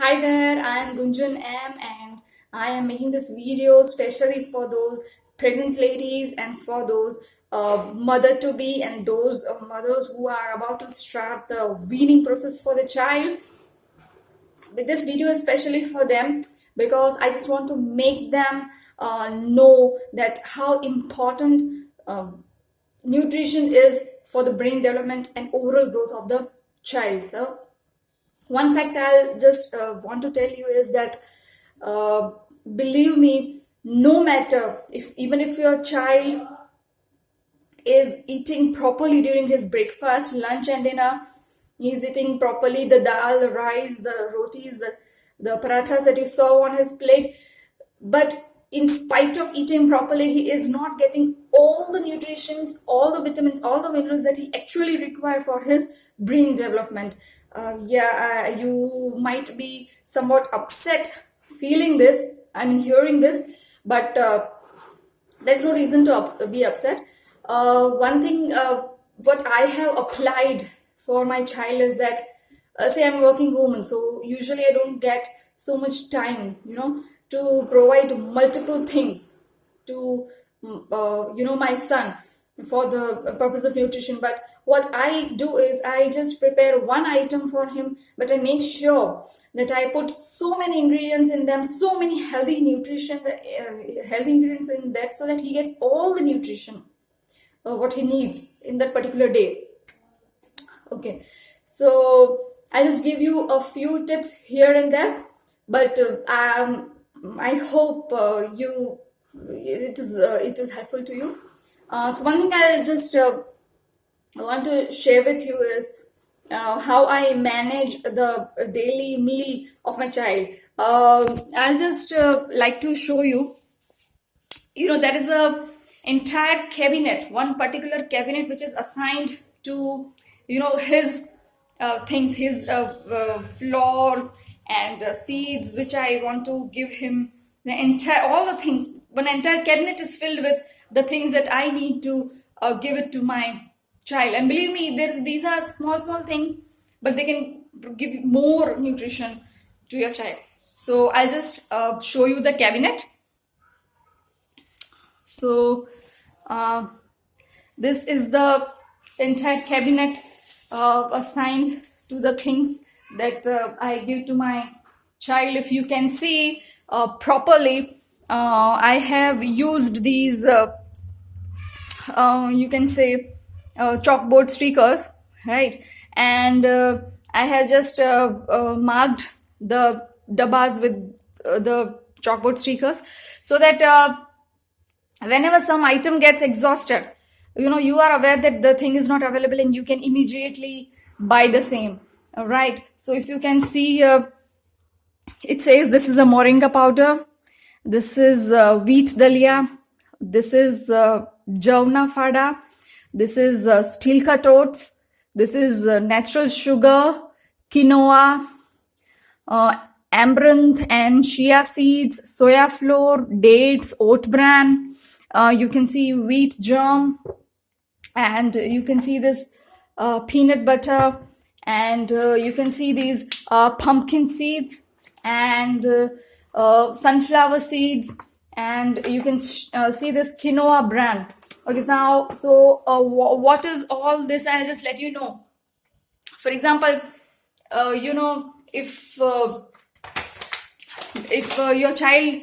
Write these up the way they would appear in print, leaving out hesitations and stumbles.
Hi there, I am Gunjan M and I am making this video especially for those pregnant ladies and for those mother to be and those mothers who are about to start the weaning process for the child. This video is especially for them because I just want to make them know that how important nutrition is for the brain development and overall growth of the child. So one fact I'll just want to tell you is that uh, believe me, no matter if even if your child is eating properly during his breakfast, lunch, and dinner, he's eating properly the dal, the rice, the rotis, the parathas that you saw on his plate, but in spite of eating properly, he is not getting all the nutritions, all the vitamins, all the minerals that he actually require for his brain development. You might be somewhat upset feeling this, hearing this, but there's no reason to be upset. One thing what I have applied for my child is that say I'm a working woman, so usually I don't get so much time, to provide multiple things to my son for the purpose of nutrition. But what I do is I just prepare one item for him, but I make sure that I put so many ingredients in them, so many healthy ingredients in that, so that he gets all the nutrition what he needs in that particular day. Okay, so I just give you a few tips here and there, but I hope it is helpful to you. So one thing I just want to share with you is how I manage the daily meal of my child. I'll just like to show you. There is a entire cabinet, one particular cabinet which is assigned to his things, his flours and seeds which I want to give him. All the things, one entire cabinet is filled with the things that I need to give it to my child. And believe me, these are small things, but they can give more nutrition to your child. So I'll just show you the cabinet. So this is the entire cabinet assigned to the things that I give to my child. If you can see properly, I have used these you can say chalkboard stickers, right? And I have just marked the dabbas with the chalkboard stickers, so that whenever some item gets exhausted, you are aware that the thing is not available and you can immediately buy the same. All right, so if you can see, it says this is a moringa powder, this is wheat dalia, this is javna fada, this is steel cut oats, this is natural sugar, quinoa, amaranth and chia seeds, soya flour, dates, oat bran. You can see wheat germ, and you can see this peanut butter, and you can see these pumpkin seeds and sunflower seeds, and you can see this quinoa bran. Okay, so what is all this? I'll just let you know. For example, if your child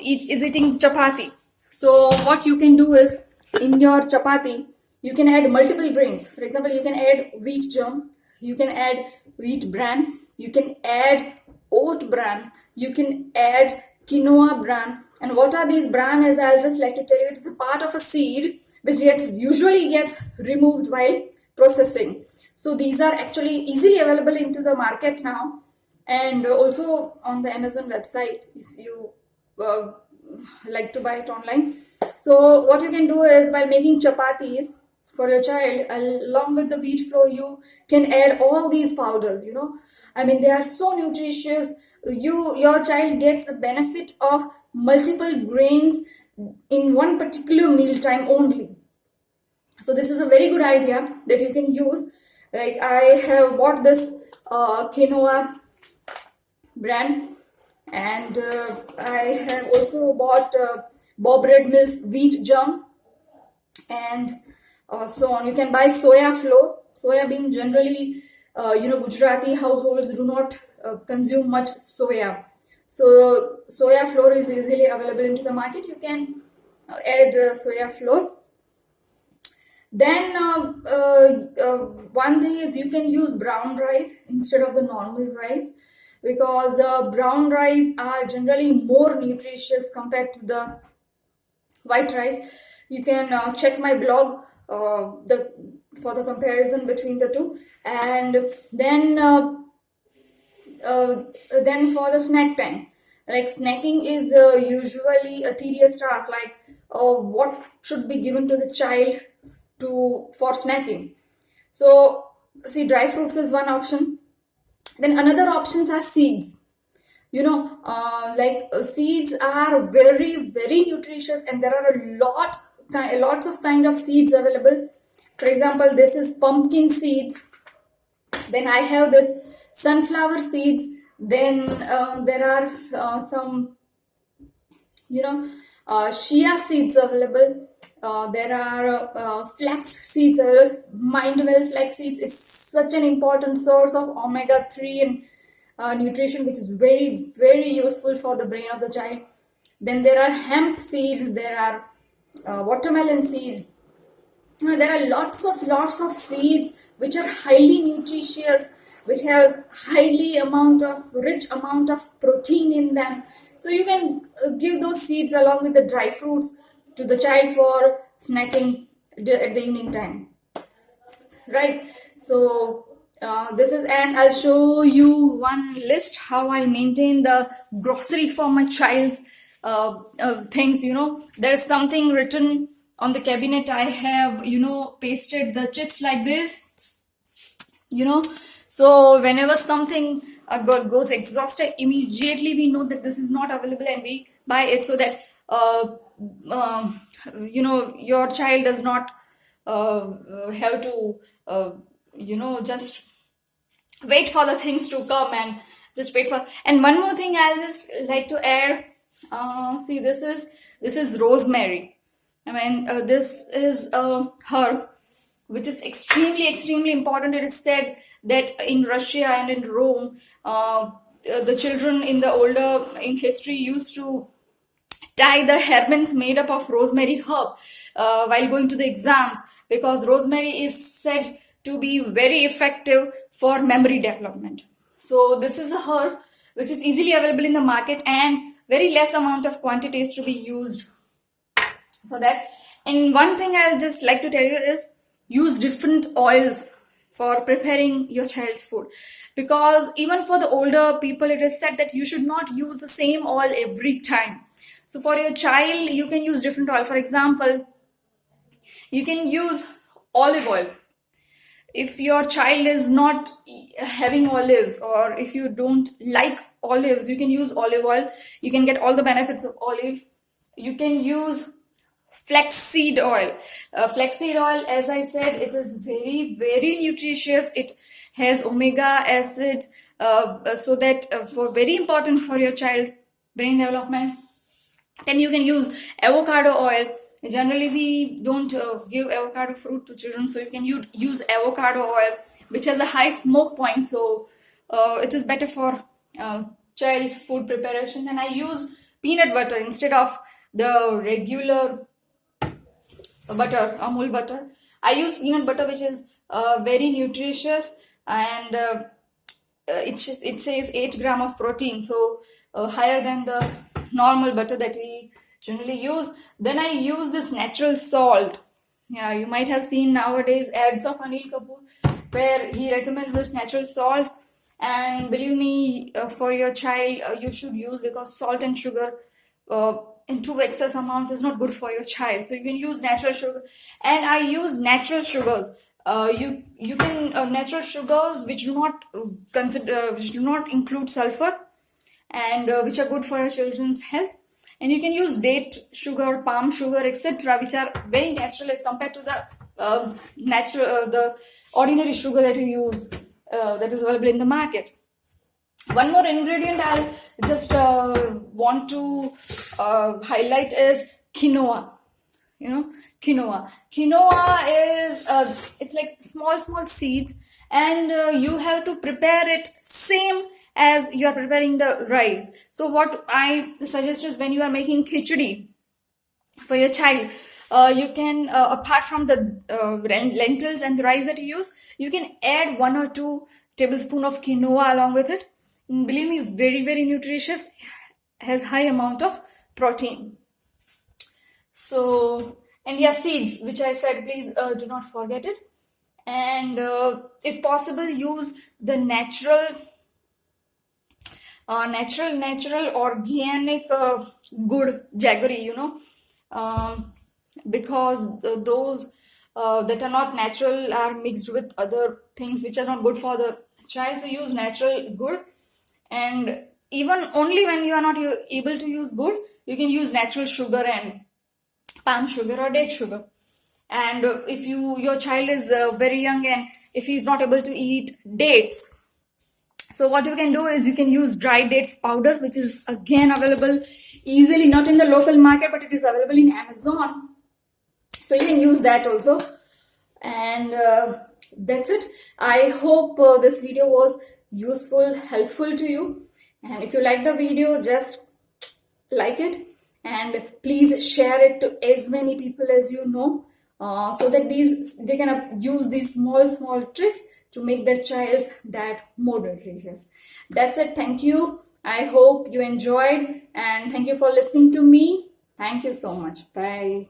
is eating chapati, so what you can do is, in your chapati you can add multiple grains. For example, you can add wheat germ, you can add wheat bran, you can add oat bran, you can add quinoa bran. And what are these bran? Is I'll just like to tell you, it's a part of a seed which usually gets removed while processing. So these are actually easily available into the market now, and also on the Amazon website if you like to buy it online. So what you can do is, while making chapatis for your child, along with the wheat flour, you can add all these powders. They are so nutritious. Your child gets a benefit of multiple grains in one particular meal time only. So this is a very good idea that you can use. Like, I have bought this quinoa brand. And I have also bought Bob Red Mill's wheat germ, and so on. You can buy soya flour. Soya bean, generally, Gujarati households do not consume much soya. So soya flour is easily available into the market. You can add soya flour. Then one thing is you can use brown rice instead of the normal rice, because brown rice are generally more nutritious compared to the white rice. You can check my blog the for the comparison between the two. And then for the snack time, like snacking is usually a tedious task. Like what should be given to the child to for snacking? So see, dry fruits is one option. Then another options are seeds. Seeds are very very nutritious, and there are lots of kind of seeds available. For example, this is pumpkin seeds. Then I have this sunflower seeds. Then there are some chia seeds available. There are flax seeds available. Mindwell flax seeds is such an important source of omega-3 and nutrition, which is very very useful for the brain of the child. Then there are hemp seeds. There are watermelon seeds. There are lots of seeds which are highly nutritious, which has rich amount of protein in them. So you can give those seeds along with the dry fruits to the child for snacking at the evening time, right? So this is, and I'll show you one list how I maintain the grocery for my child's things. There's something written on the cabinet. I have pasted the chits like this. So whenever something goes exhausted, immediately we know that this is not available and we buy it, so that your child does not have to just wait for the things to come and just wait for. And one more thing I'll just like to add, see, this is rosemary. This is a herb which is extremely important. It is said that in Russia and in Rome, the children in history used to tie the hairpins made up of rosemary herb while going to the exams, because rosemary is said to be very effective for memory development. So this is a herb which is easily available in the market, and very less amount of quantity is to be used for that. And one thing I'll just like to tell you is use different oils for preparing your child's food, because even for the older people it is said that you should not use the same oil every time. So for your child you can use different oil. For example, you can use olive oil. If your child is not having olives, or if you don't like olives, you can use olive oil. You can get all the benefits of olives. You can use flaxseed oil. Flaxseed oil, as I said, it is very very nutritious. It has omega acids, so that for very important for your child's brain development. Then you can use avocado oil. Generally we don't give avocado fruit to children, so you can use avocado oil, which has a high smoke point, so it is better for child's food preparation. And I use peanut butter instead of the regular butter, Amul butter. I use peanut butter, which is very nutritious, and it says 8 gram of protein, so higher than the normal butter that we generally use. Then I use this natural salt. Yeah, you might have seen nowadays ads of Anil Kapoor where he recommends this natural salt, and believe me, for your child you should use, because salt and sugar in too excess amount is not good for your child. So you can use natural sugar, and I use natural sugars. You can natural sugars which do not include sulfur, and which are good for our children's health. And you can use date sugar, palm sugar, etc., which are very natural as compared to the the ordinary sugar that you use that is available in the market. One more ingredient I'll just want to highlight is quinoa. You know, quinoa is it's like small seeds, and you have to prepare it same as you are preparing the rice. So what I suggest is, when you are making khichdi for your child, you can apart from the lentils and the rice that you use, you can add 1 or 2 tablespoon of quinoa along with it. And believe me, very nutritious, has high amount of protein. So, and yeah, seeds, which I said, please do not forget it. And if possible, use the natural organic good jaggery, because those that are not natural are mixed with other things which are not good for the child. So use natural good. And even only when you are not able to use good, you can use natural sugar and palm sugar or date sugar. And if your child is very young, and if he's not able to eat dates, so what you can do is you can use dry dates powder, which is again available easily, not in the local market, but it is available in Amazon. So you can use that also. And that's it. I hope this video was useful, helpful to you. And if you like the video, just like it, and please share it to as many people as you know, so that they can use these small tricks to make their child that more nutritious. That's it. Thank you. I hope you enjoyed, and thank you for listening to me. Thank you so much. Bye.